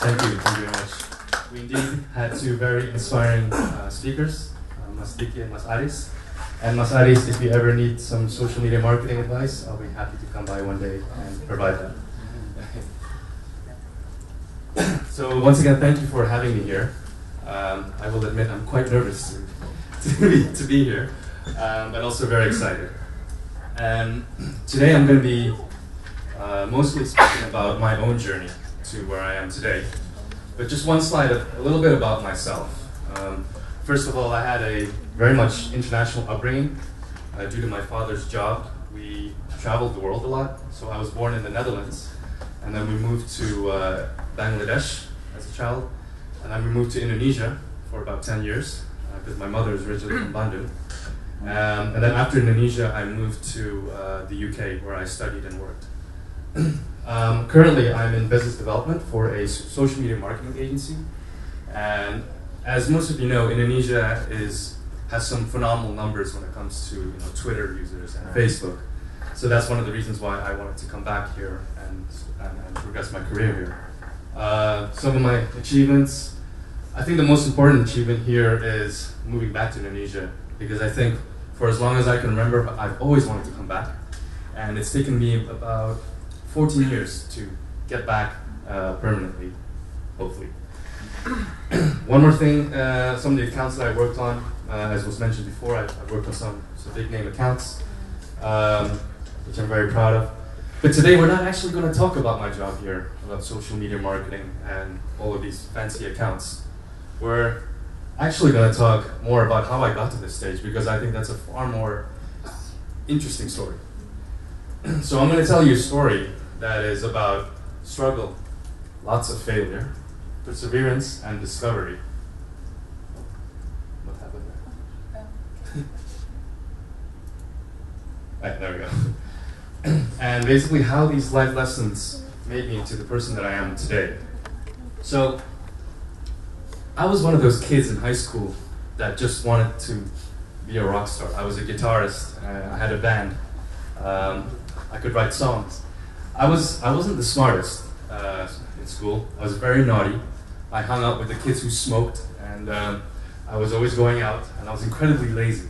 Thank you very much. We indeed had two very inspiring speakers, Mas Diki and Mas Aris. And Mas Aris, if you ever need some social media marketing advice, I'll be happy to come by one day and provide that. So once again, thank you for having me here. I will admit I'm quite nervous to be here, but also very excited. And today I'm going to be mostly speaking about my own journey to where I am today. But just one slide, a little bit about myself. First of all, I had a very much international upbringing. Due to my father's job, we traveled the world a lot. So I was born in the Netherlands, and then we moved to Bangladesh as a child, and then we moved to Indonesia for about 10 years, because my mother is originally from Bandung. And then after Indonesia, I moved to the UK, where I studied and worked. Currently, I'm in business development for a social media marketing agency. And as most of you know, Indonesia has some phenomenal numbers when it comes to Twitter users and Facebook. So that's one of the reasons why I wanted to come back here and progress my career here. Some of my achievements, I think the most important achievement here is moving back to Indonesia, because I think for as long as I can remember, I've always wanted to come back. And it's taken me about 14 years to get back permanently, hopefully. One more thing, some of the accounts that I worked on, as was mentioned before, I worked on some big name accounts, which I'm very proud of. But today we're not actually going to talk about my job here, about social media marketing and all of these fancy accounts. We're actually going to talk more about how I got to this stage, because I think that's a far more interesting story. So I'm going to tell you a story that is about struggle, lots of failure, perseverance, and discovery. What happened there? Right, there we go. And basically how these life lessons made me into the person that I am today. So, I was one of those kids in high school that just wanted to be a rock star. I was a guitarist, I had a band, I could write songs. I wasn't the smartest in school. I was very naughty. I hung out with the kids who smoked, and I was always going out, and I was incredibly lazy.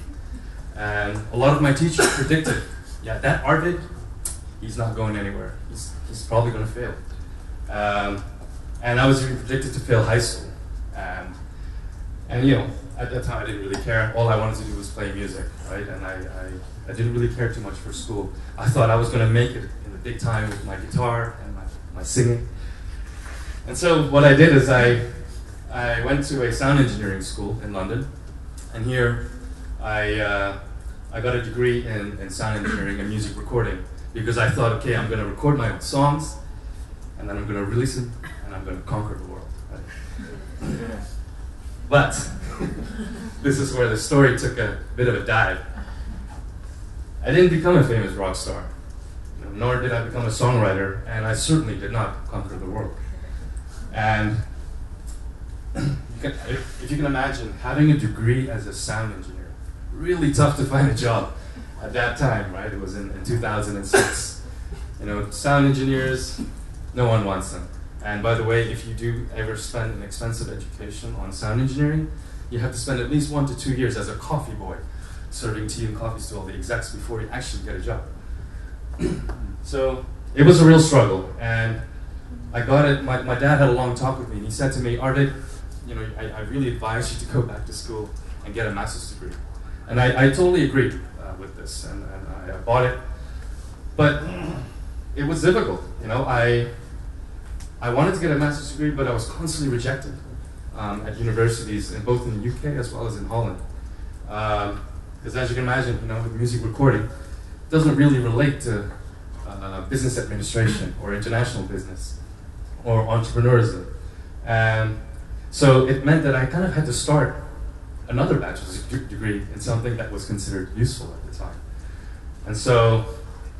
And a lot of my teachers predicted, yeah, that Arvid, he's not going anywhere. He's probably going to fail. And I was even predicted to fail high school. And at that time I didn't really care. All I wanted to do was play music, right? And I didn't really care too much for school. I thought I was going to make it in the big time with my guitar and my singing. And so what I did is I went to a sound engineering school in London, and here I got a degree in sound engineering and music recording, because I thought, okay, I'm going to record my own songs, and then I'm going to release them, and I'm going to conquer the world. Right? But this is where the story took a bit of a dive. I didn't become a famous rock star, nor did I become a songwriter, and I certainly did not conquer the world. And if you can imagine, having a degree as a sound engineer, really tough to find a job at that time, right? It was in 2006. Sound engineers, no one wants them. And by the way, if you do ever spend an expensive education on sound engineering, you have to spend at least 1 to 2 years as a coffee boy, serving tea and coffees to all the execs before you actually get a job. So it was a real struggle, and I got it. My dad had a long talk with me, and he said to me, Arvid, I really advise you to go back to school and get a master's degree. And I totally agreed with this, and I bought it. But it was difficult. I wanted to get a master's degree, but I was constantly rejected at universities, both in the UK as well as in Holland. Because as you can imagine, with music recording, it doesn't really relate to business administration or international business or entrepreneurism. So it meant that I kind of had to start another bachelor's degree in something that was considered useful at the time. And so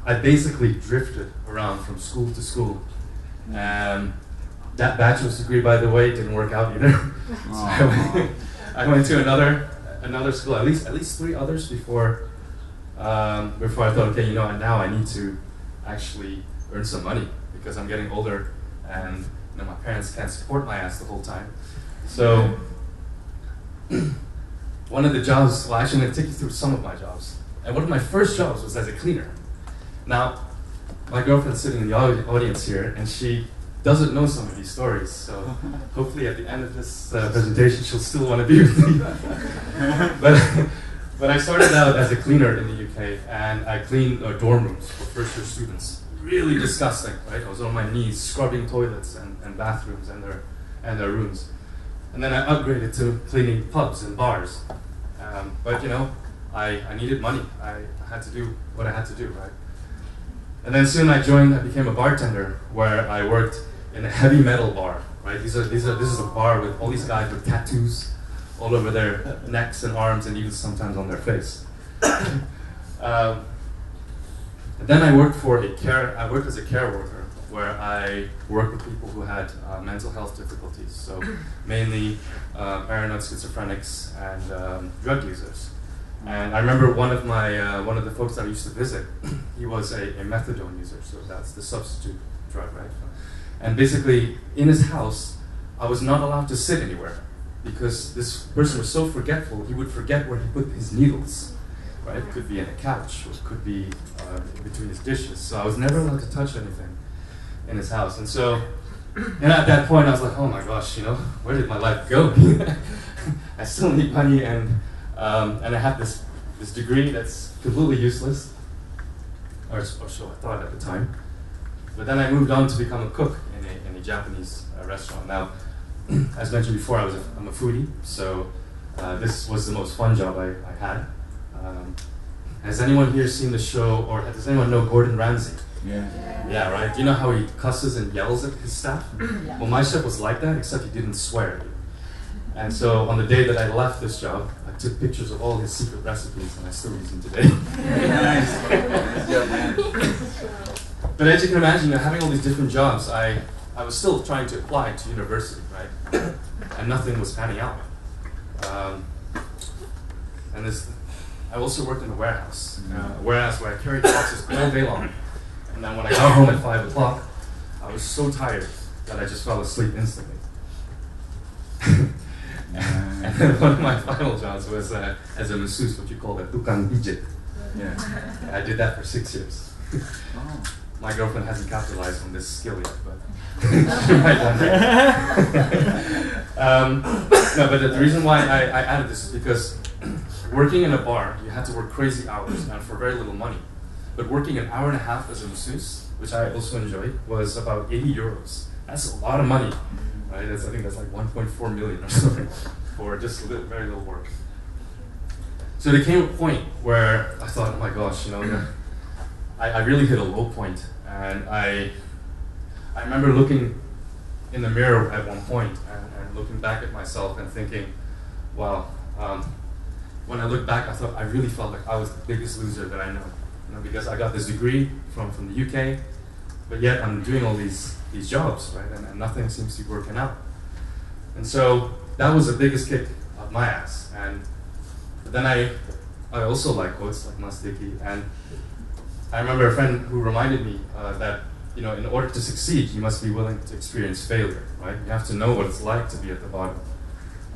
I basically drifted around from school to school. That bachelor's degree, by the way, didn't work out either. So I went to another school, at least 3 others before I thought, okay, now I need to actually earn some money, because I'm getting older, and my parents can't support my ass the whole time. So one of the jobs, well, actually I'm going to take you through some of my jobs. And one of my first jobs was as a cleaner. Now, my girlfriend's sitting in the audience here, and she doesn't know some of these stories, so hopefully at the end of this presentation she'll still want to be with me. But I started out as a cleaner in the UK, and I cleaned dorm rooms for first-year students. Really disgusting, right? I was on my knees scrubbing toilets and bathrooms and their rooms. And then I upgraded to cleaning pubs and bars. But you know, I needed money. I had to do what I had to do, right? And then soon I became a bartender, where I worked in a heavy metal bar, right? This is a bar with all these guys with tattoos all over their necks and arms, and even sometimes on their face. And then I worked as a care worker, where I worked with people who had mental health difficulties, so mainly paranoid schizophrenics and drug users. And I remember one of the folks that I used to visit, he was a methadone user, so that's the substitute drug, right? And basically, in his house, I was not allowed to sit anywhere, because this person was so forgetful, he would forget where he put his needles, right? It could be in a couch, or it could be between his dishes, so I was never allowed to touch anything in his house. And so, and at that point, I was like, oh my gosh, you know, where did my life go? I still need money, and I have this degree that's completely useless, or so I thought at the time. But then I moved on to become a cook in a Japanese restaurant. Now, as mentioned before, I'm a foodie, so this was the most fun job I had. Has anyone here seen the show, or does anyone know Gordon Ramsay? Yeah. Yeah, right? Do you know how he cusses and yells at his staff? Yeah. Well, my chef was like that, except he didn't swear. And so on the day that I left this job, I took pictures of all his secret recipes, and I still use them today. Nice. Nice job, man. But as you can imagine, having all these different jobs, I was still trying to apply to university, right? And nothing was panning out. I also worked in a warehouse where I carried boxes all day long. And then when I got home at 5 o'clock, I was so tired that I just fell asleep instantly. And then one of my final jobs was as a masseuse, what you call a tukang pijit. Yeah. I did that for 6 years. Oh. My girlfriend hasn't capitalized on this skill yet, but she might one day. No, but the reason why I added this is because working in a bar, you had to work crazy hours and for very little money. But working an hour and a half as a masseuse, which I also enjoyed, was about 80 euros. That's a lot of money, right? I think that's like 1.4 million or something for just very little work. So there came a point where I thought, oh my gosh, you know, I really hit a low point, and I remember looking in the mirror at one point and looking back at myself and thinking, wow, when I look back, I thought I really felt like I was the biggest loser that I know, you know, because I got this degree from the UK, but yet I'm doing all these jobs, right, and nothing seems to be working out. And so that was the biggest kick up my ass. But then I also like quotes like Mastiki, and I remember a friend who reminded me that, you know, in order to succeed, you must be willing to experience failure, right? You have to know what it's like to be at the bottom.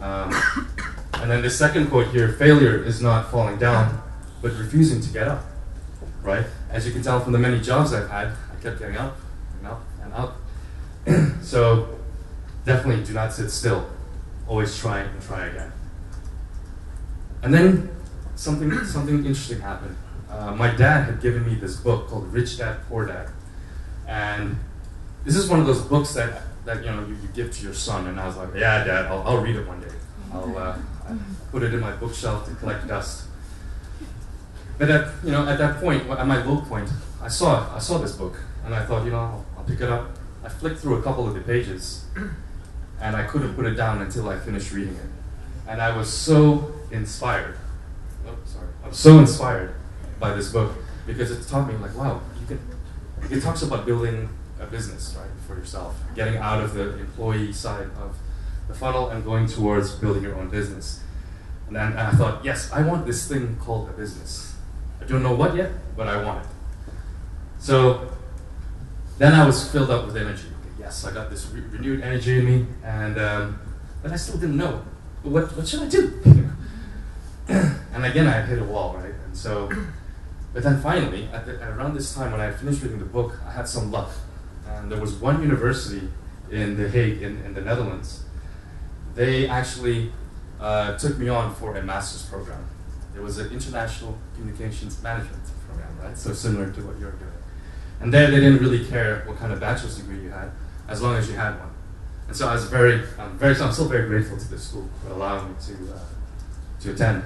And then the second quote here, failure is not falling down, but refusing to get up, right? As you can tell from the many jobs I've had, I kept getting up and up and up. So definitely do not sit still. Always try and try again. And then something interesting happened. My dad had given me this book called Rich Dad, Poor Dad. And this is one of those books that you know you give to your son, and I was like, yeah, Dad, I'll read it one day. I'll put it in my bookshelf to collect dust. But at that point, at my low point, I saw this book, and I thought, you know, I'll pick it up. I flicked through a couple of the pages, and I couldn't put it down until I finished reading it. And I was so inspired. I was so inspired by this book because it taught me, like, wow, it talks about building a business, right, for yourself, getting out of the employee side of the funnel and going towards building your own business. And then I thought, yes, I want this thing called a business. I don't know what yet, but I want it. So then I was filled up with energy. yes, I got this renewed energy in me, and but I still didn't know what should I do. And again, I had hit a wall, right? And so, but then finally, around this time when I had finished reading the book, I had some luck, and there was one university in The Hague, in the Netherlands. They actually took me on for a master's program. It was an international communications management program, right? So similar to what you're doing. And there, they didn't really care what kind of bachelor's degree you had, as long as you had one. And so I was I'm still very grateful to this school for allowing me to attend.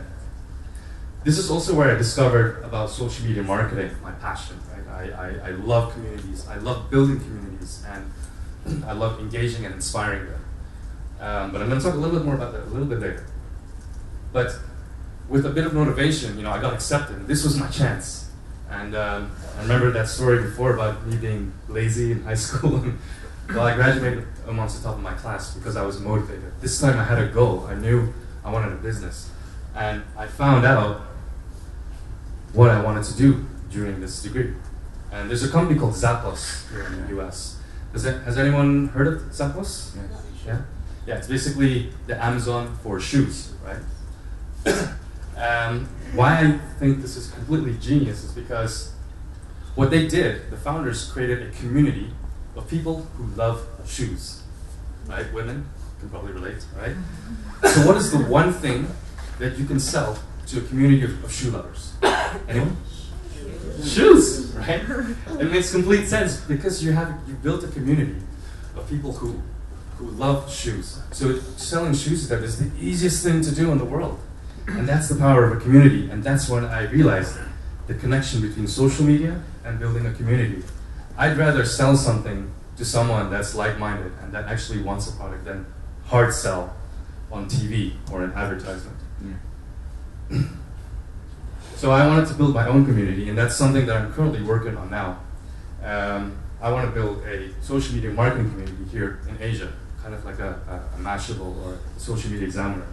This is also where I discovered about social media marketing, my passion. Right? I love communities. I love building communities, and I love engaging and inspiring them. But I'm going to talk a little bit more about that a little bit later. But with a bit of motivation, I got accepted. This was my chance. And I remember that story before about me being lazy in high school. Well, I graduated amongst the top of my class because I was motivated. This time I had a goal. I knew I wanted a business. And I found out what I wanted to do during this degree. And there's a company called Zappos here in the US. Has anyone heard of Zappos? Yeah? Yeah, it's basically the Amazon for shoes, right? Why I think this is completely genius is because what they did, the founders created a community of people who love shoes, right? Women can probably relate, right? So what is the one thing that you can sell to a community of shoe lovers? Anyone? Shoes, right? It makes complete sense because you built a community of people who love shoes. So selling shoes to them is the easiest thing to do in the world. And that's the power of a community. And that's when I realized the connection between social media and building a community. I'd rather sell something to someone that's like-minded and that actually wants a product than hard sell on TV or an advertisement. Yeah. So I wanted to build my own community, and that's something that I'm currently working on now. I want to build a social media marketing community here in Asia, kind of like a Mashable or a social media examiner.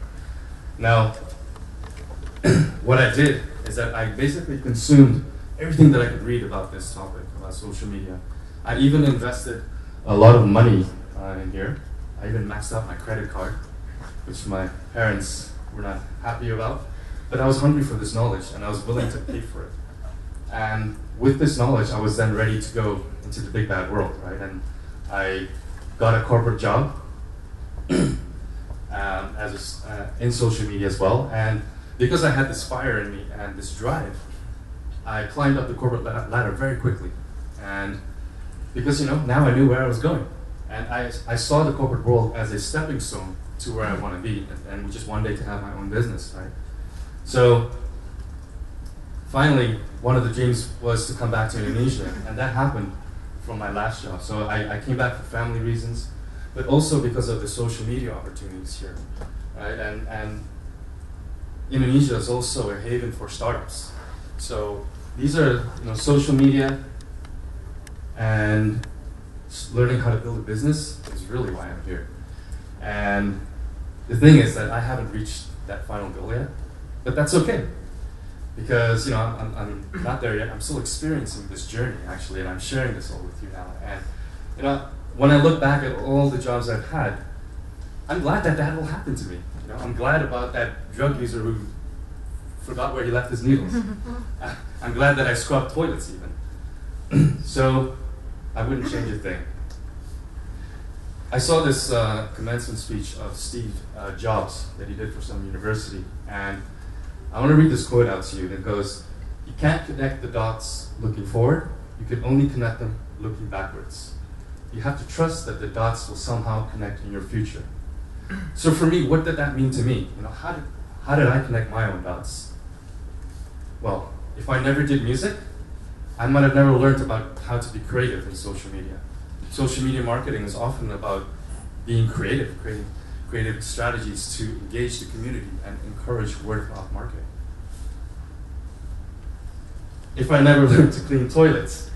Now, what I did is that I basically consumed everything that I could read about this topic, about social media. I even invested a lot of money in here. I even maxed out my credit card, which my parents were not happy about. But I was hungry for this knowledge, and I was willing to pay for it. And with this knowledge, I was then ready to go into the big bad world, right? And I got a corporate job in social media as well. And because I had this fire in me and this drive, I climbed up the corporate ladder very quickly. And because, now I knew where I was going. And I saw the corporate world as a stepping stone to where I want to be, and just one day to have my own business, right? So finally, one of the dreams was to come back to Indonesia, and that happened from my last job. So I came back for family reasons, but also because of the social media opportunities here, right? And Indonesia is also a haven for startups. So these are, social media and learning how to build a business is really why I'm here. And the thing is that I haven't reached that final goal yet, but that's okay. Because, I'm not there yet. I'm still experiencing this journey, actually, and I'm sharing this all with you now. And, when I look back at all the jobs I've had, I'm glad that all happened to me. I'm glad about that drug user who forgot where he left his needles. I'm glad that I scrubbed toilets, even. So, I wouldn't change a thing. I saw this commencement speech of Steve Jobs that he did for some university, and I want to read this quote out to you that goes, "You can't connect the dots looking forward, you can only connect them looking backwards. You have to trust that the dots will somehow connect in your future." So for me, what did that mean to me? How did I connect my own dots? Well, if I never did music, I might have never learned about how to be creative in social media. Social media marketing is often about being creative, creating creative strategies to engage the community and encourage word-of-mouth marketing. If I never learned to clean toilets,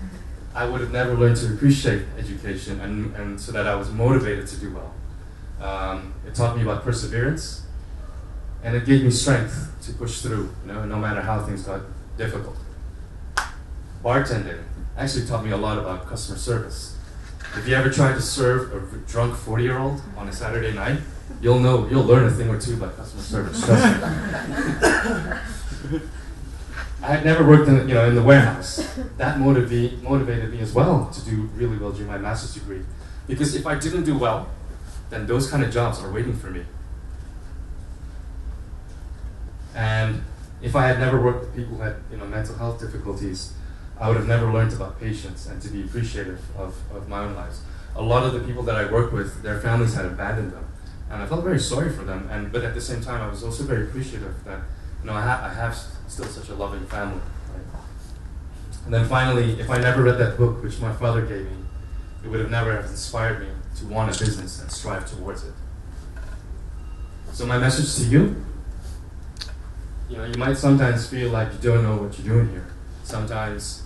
I would have never learned to appreciate education and so that I was motivated to do well. It taught me about perseverance, and it gave me strength to push through, no matter how things got difficult. Bartending actually taught me a lot about customer service. If you ever try to serve a drunk 40-year-old on a Saturday night, you'll learn a thing or two about customer service. Trust me. I had never worked in the warehouse. That motivated me as well to do really well during my master's degree, because if I didn't do well, then those kind of jobs are waiting for me. And if I had never worked with people who had mental health difficulties, I would have never learned about patience and to be appreciative of my own lives. A lot of the people that I work with, their families had abandoned them, and I felt very sorry for them. But at the same time, I was also very appreciative that I have still such a loving family. Right? And then finally, if I never read that book, which my father gave me, it would have never have inspired me to want a business and strive towards it. So my message to you, you might sometimes feel like you don't know what you're doing here. Sometimes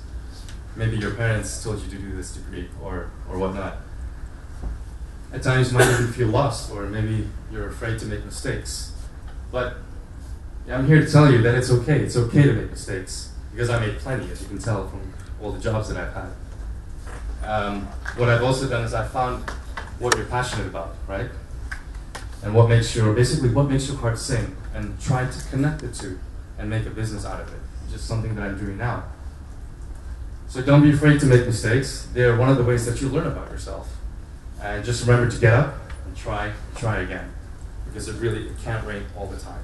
maybe your parents told you to do this degree or whatnot. At times you might even feel lost, or maybe you're afraid to make mistakes. But I'm here to tell you that it's okay. It's okay to make mistakes, because I made plenty, as you can tell from all the jobs that I've had. What I've also done is I've found what you're passionate about, right? And what makes your heart sing, and try to connect the two and make a business out of it. Which is something that I'm doing now. So don't be afraid to make mistakes. They're one of the ways that you learn about yourself. And just remember to get up and try again. Because it can't rain all the time.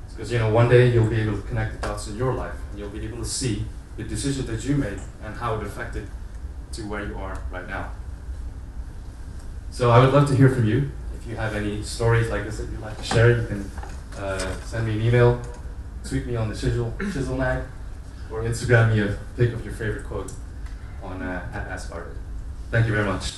Because one day you'll be able to connect the dots in your life, and you'll be able to see the decision that you made and how it affected to where you are right now. So I would love to hear from you. If you have any stories like this that you'd like to share, you can send me an email, tweet me on the Chiselnag, or Instagram me a pic of your favorite quote on @AskArvid. Thank you very much.